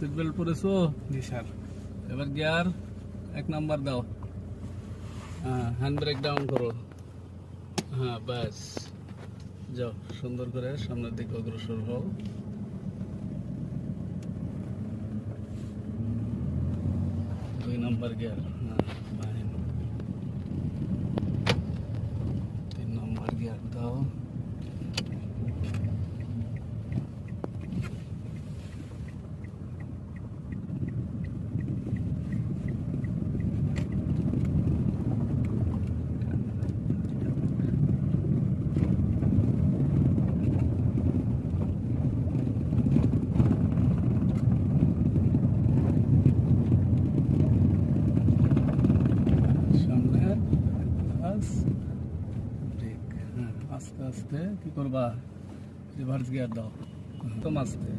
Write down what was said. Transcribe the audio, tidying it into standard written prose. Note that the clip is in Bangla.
সিট বেল্ট পরেছো? জি স্যার। এবার গিয়ার 1 নাম্বার দাও। হ্যাঁ, হ্যান্ড ব্রেক ডাউন করো। হ্যাঁ, ব্যাস। যাও, সুন্দর করে সামনের দিকে অগ্রসর হও। 2 নাম্বার গিয়ার। হ্যাঁ, ফাইন। 3 নাম্বার গিয়ার দাও। সামনে ব্যাস, ব্রেক। হ্যাঁ, আস্তে আস্তে কি করবা? রিভার্স গিয়ার দাও। একদম আস্তে।